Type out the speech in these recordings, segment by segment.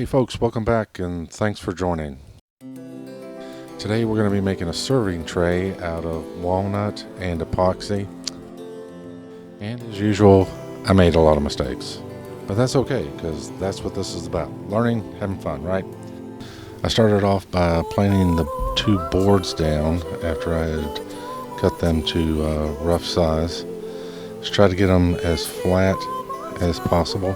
Hey folks, welcome back and thanks for joining. Today we're going to be making a serving tray out of walnut and epoxy. And as usual, I made a lot of mistakes. But that's okay, because that's what this is about. Learning, having fun, right? I started off by planing the two boards down after I had cut them to rough size. Just try to get them as flat as possible.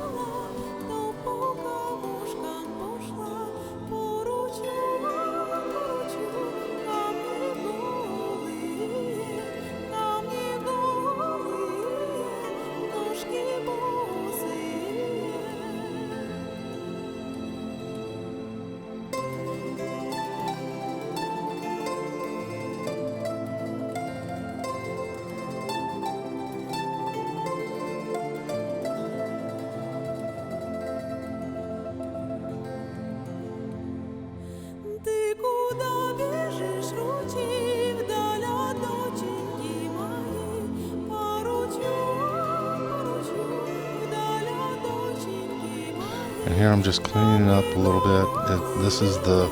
And here I'm just cleaning it up a little bit. This is the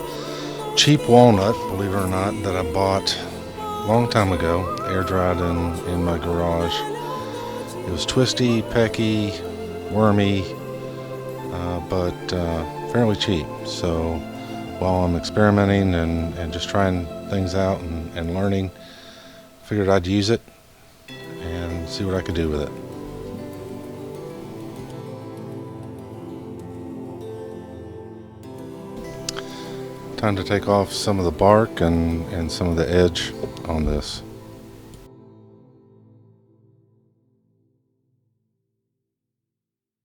cheap walnut, believe it or not, that I bought a long time ago, air dried in my garage. It was twisty, pecky, wormy, but fairly cheap. So while I'm experimenting and just trying things out and learning, figured I'd use it and see what I could do with it. Time to take off some of the bark and some of the edge on this.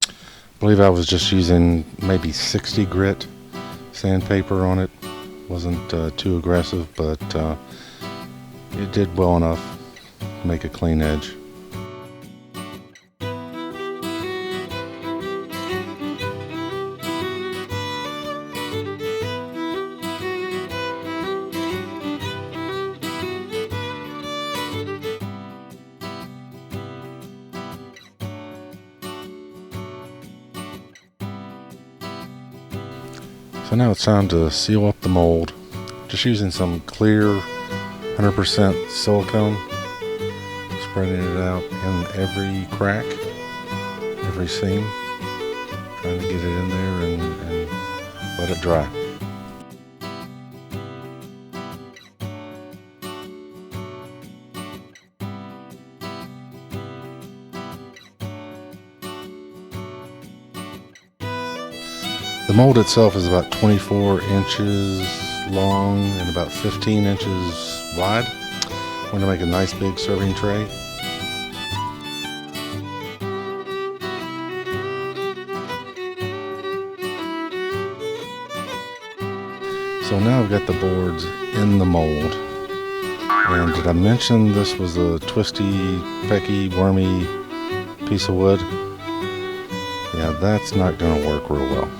I believe I was just using maybe 60 grit sandpaper on it. Wasn't too aggressive, but it did well enough to make a clean edge. So now it's time to seal up the mold. Just using some clear 100% silicone, spreading it out in every crack, every seam, trying to get it in there and let it dry. The mold itself is about 24 inches long and about 15 inches wide. I'm going to make a nice big serving tray. So now I've got the boards in the mold. And did I mention this was a twisty, pecky, wormy piece of wood? Yeah, that's not going to work real well.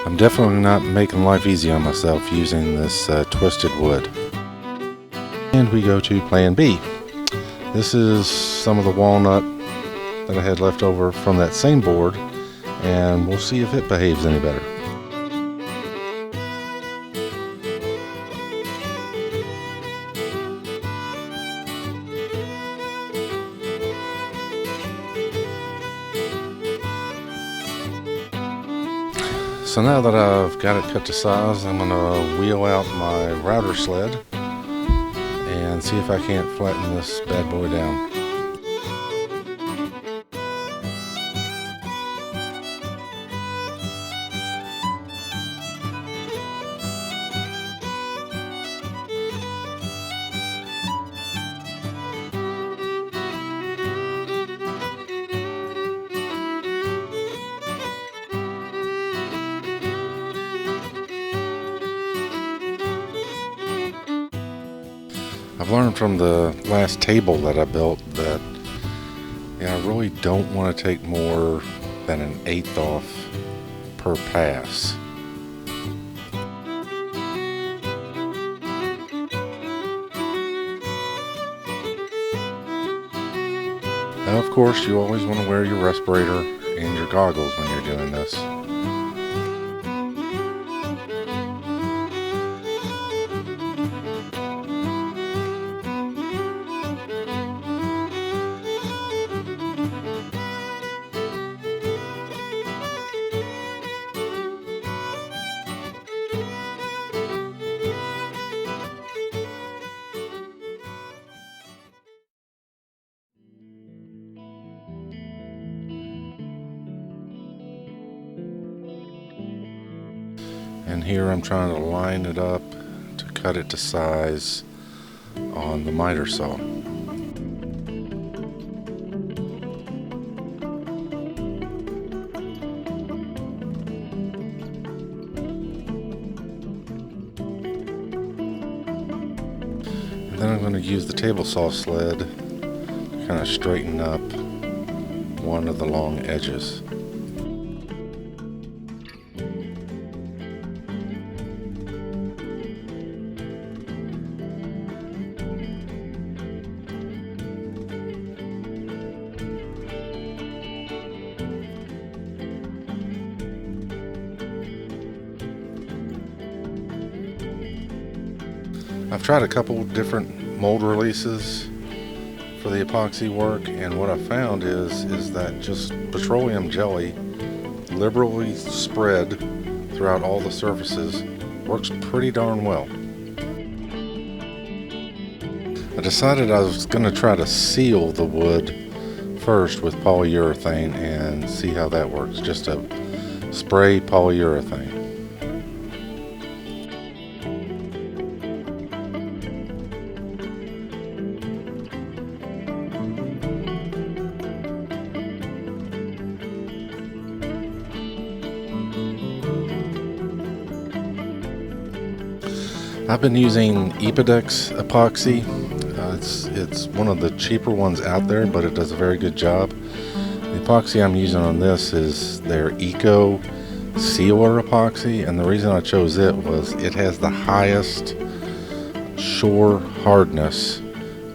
I'm definitely not making life easy on myself using this twisted wood. And we go to plan B. This is some of the walnut that I had left over from that same board, and we'll see if it behaves any better. So now that I've got it cut to size, I'm going to wheel out my router sled and see if I can't flatten this bad boy down. I've learned from the last table that I built that I really don't want to take more than an 1/8 off per pass. Now, of course, you always want to wear your respirator and your goggles when you're doing this. And here I'm trying to line it up to cut it to size on the miter saw. And then I'm going to use the table saw sled to kind of straighten up one of the long edges. I've tried a couple different mold releases for the epoxy work, and what I found is that just petroleum jelly liberally spread throughout all the surfaces works pretty darn well. I decided I was going to try to seal the wood first with polyurethane and see how that works. Just a spray polyurethane. I've been using epoxy. It's one of the cheaper ones out there, but it does a very good job. The epoxy I'm using on this is their Eco Sealer epoxy, and the reason I chose it was it has the highest shore hardness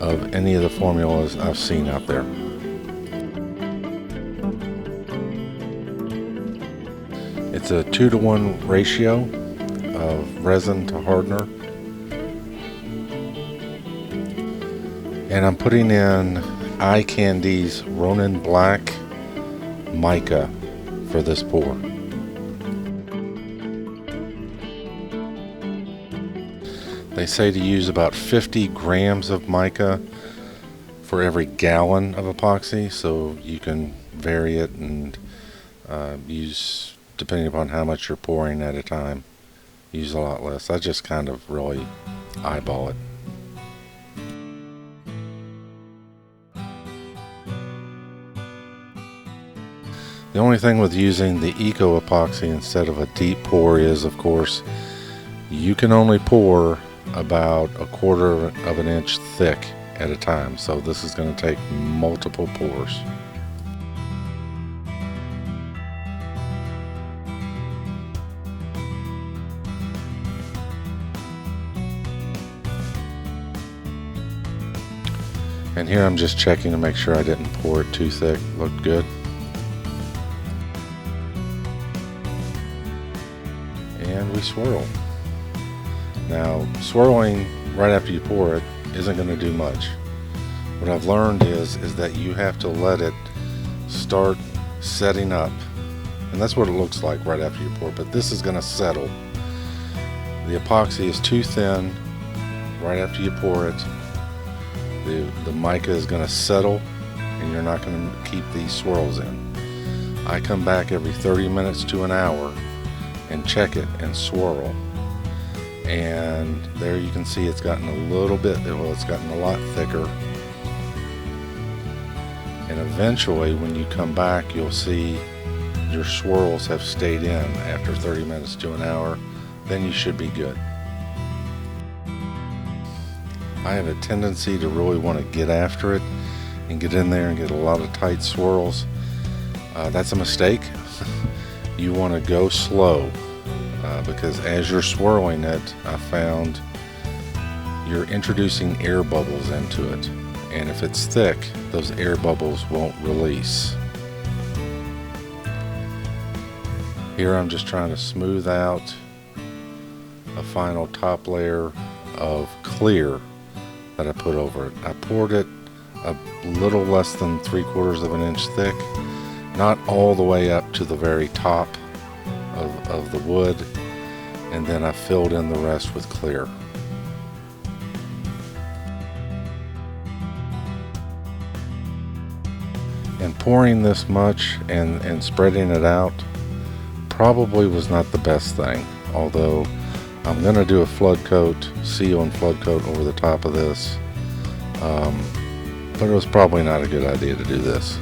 of any of the formulas I've seen out there. It's a 2-to-1 ratio of resin to hardener. And I'm putting in Eye Candy's Ronin Black mica for this pour. They say to use about 50 grams of mica for every gallon of epoxy, so you can vary it and use, depending upon how much you're pouring at a time, use a lot less. I just kind of really eyeball it. The only thing with using the Eco epoxy instead of a deep pour is, of course, you can only pour about 1/4 of an inch thick at a time. So this is going to take multiple pours. And here I'm just checking to make sure I didn't pour it too thick. Looked good. And we swirl. Now, swirling right after you pour it isn't going to do much. What I've learned is that you have to let it start setting up. And that's what it looks like right after you pour, but this is going to settle. The epoxy is too thin right after you pour it. The mica is going to settle, and you're not going to keep these swirls in. I come back every 30 minutes to an hour and check it and swirl, and there you can see it's gotten a little bit, well, it's gotten a lot thicker, and eventually when you come back you'll see your swirls have stayed in after 30 minutes to an hour. Then you should be good. I have a tendency to really want to get after it and get in there and get a lot of tight swirls. That's a mistake. You want to go slow, because as you're swirling it, I found you're introducing air bubbles into it, and if it's thick, those air bubbles won't release. Here I'm just trying to smooth out a final top layer of clear that I put over it. I poured it a little less than 3/4 of an inch thick, not all the way up to the very top of the wood, and then I filled in the rest with clear. And pouring this much and spreading it out probably was not the best thing. although I'm going to do a flood coat, seal and flood coat over the top of this. But it was probably not a good idea to do this,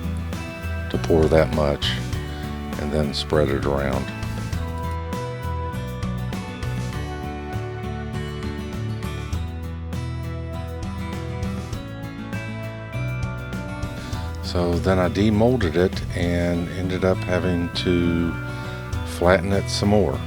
to pour that much and then spread it around. So then I demolded it and ended up having to flatten it some more.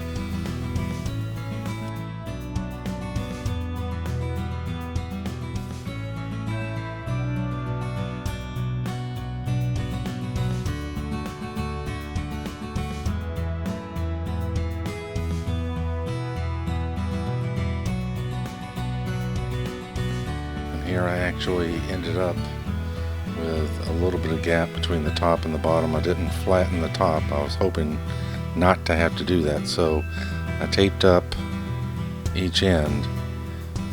And here I actually ended up with a little bit of gap between the top and the bottom. I didn't flatten the top. I was hoping not to have to do that, so I taped up each end,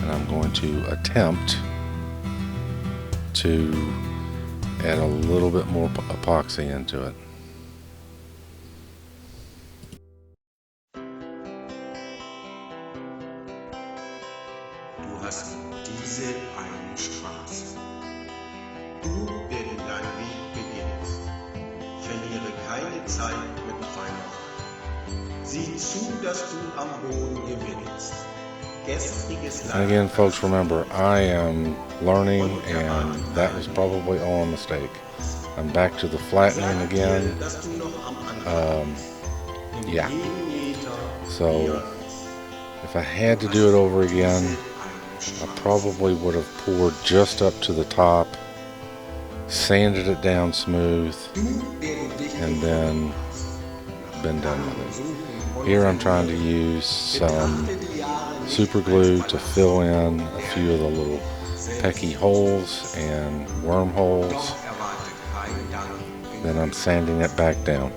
and I'm going to attempt to add a little bit more epoxy into it. Du hast diese eine Straße. Du, der du dein Weg beginnst, verliere keine Zeit mit Feinden. Sieh zu, dass du am Boden gewinnst. And again, folks, remember, I am learning, and that was probably all a mistake. I'm back to the flattening again. Yeah. So, if I had to do it over again, I probably would have poured just up to the top, sanded it down smooth, and then been done with it. Here I'm trying to use some super glue to fill in a few of the little pecky holes and wormholes. Then I'm sanding it back down.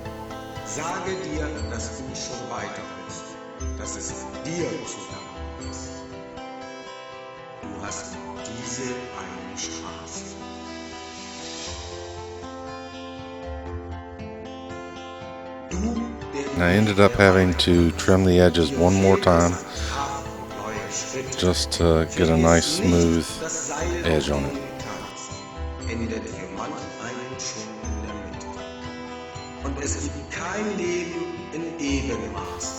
Sage dir, dass du schon weiter bist, dass es dir zusammen ist. Du hast diese eine Straße. And I ended up having to trim the edges one more time just to get a nice smooth edge on it.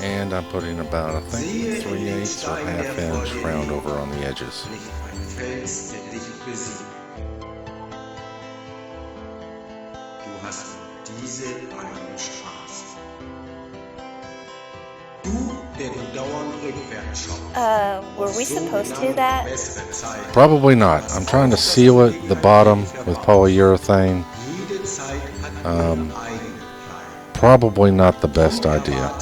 And I'm putting about, I think, 3/8 or 1/2 inch round over on the edges. Were we supposed to do that? Probably not. I'm trying to seal it, the bottom, with polyurethane. Probably not the best idea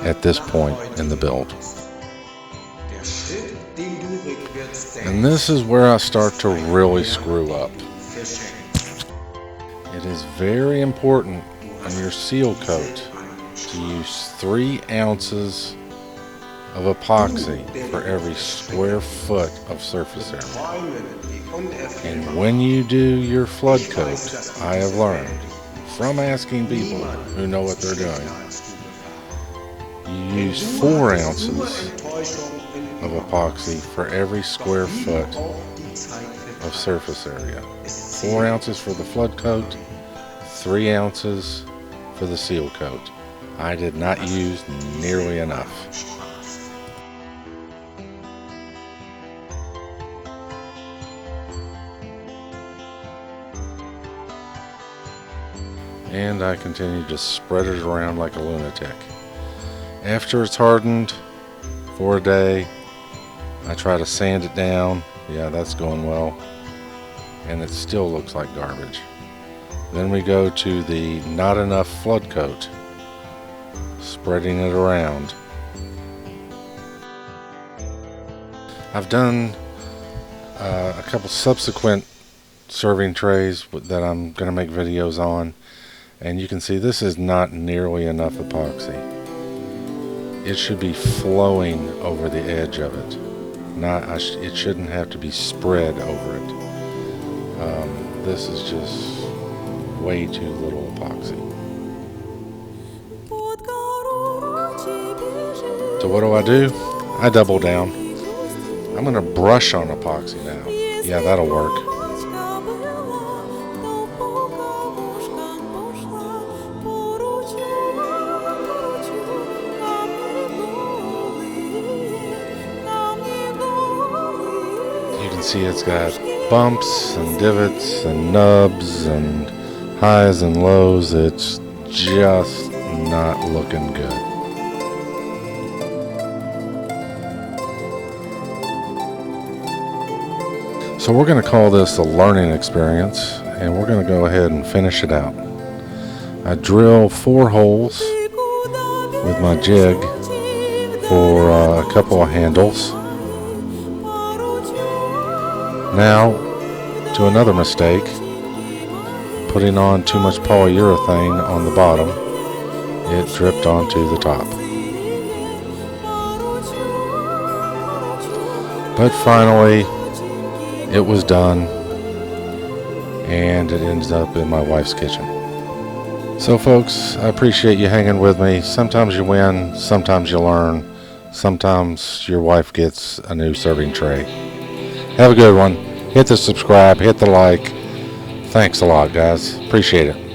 at this point in the build. And this is where I start to really screw up. It is very important on your seal coat to use 3 ounces of epoxy for every square foot of surface area. And when you do your flood coat, I have learned from asking people who know what they're doing, you use 4 ounces of epoxy for every square foot of surface area. 4 ounces for the flood coat, 3 ounces for the seal coat. I did not use nearly enough. And I continue to spread it around like a lunatic. After it's hardened for a day, I try to sand it down. Yeah, that's going well. And it still looks like garbage. Then we go to the not enough flood coat, spreading it around. I've done a couple subsequent serving trays that I'm going to make videos on. And you can see this is not nearly enough epoxy. It should be flowing over the edge of it. It shouldn't have to be spread over it. This is just way too little epoxy. So what do? I double down. I'm going to brush on epoxy now. Yeah, that'll work. You can see it's got bumps and divots and nubs and highs and lows. It's just not looking good. So we're going to call this a learning experience, and we're going to go ahead and finish it out. I drill 4 holes with my jig for a couple of handles. Now, to another mistake, putting on too much polyurethane on the bottom, it dripped onto the top. But finally, it was done, and it ends up in my wife's kitchen. So folks, I appreciate you hanging with me. Sometimes you win, sometimes you learn, sometimes your wife gets a new serving tray. Have a good one. Hit the subscribe, hit the like. Thanks a lot, guys. Appreciate it.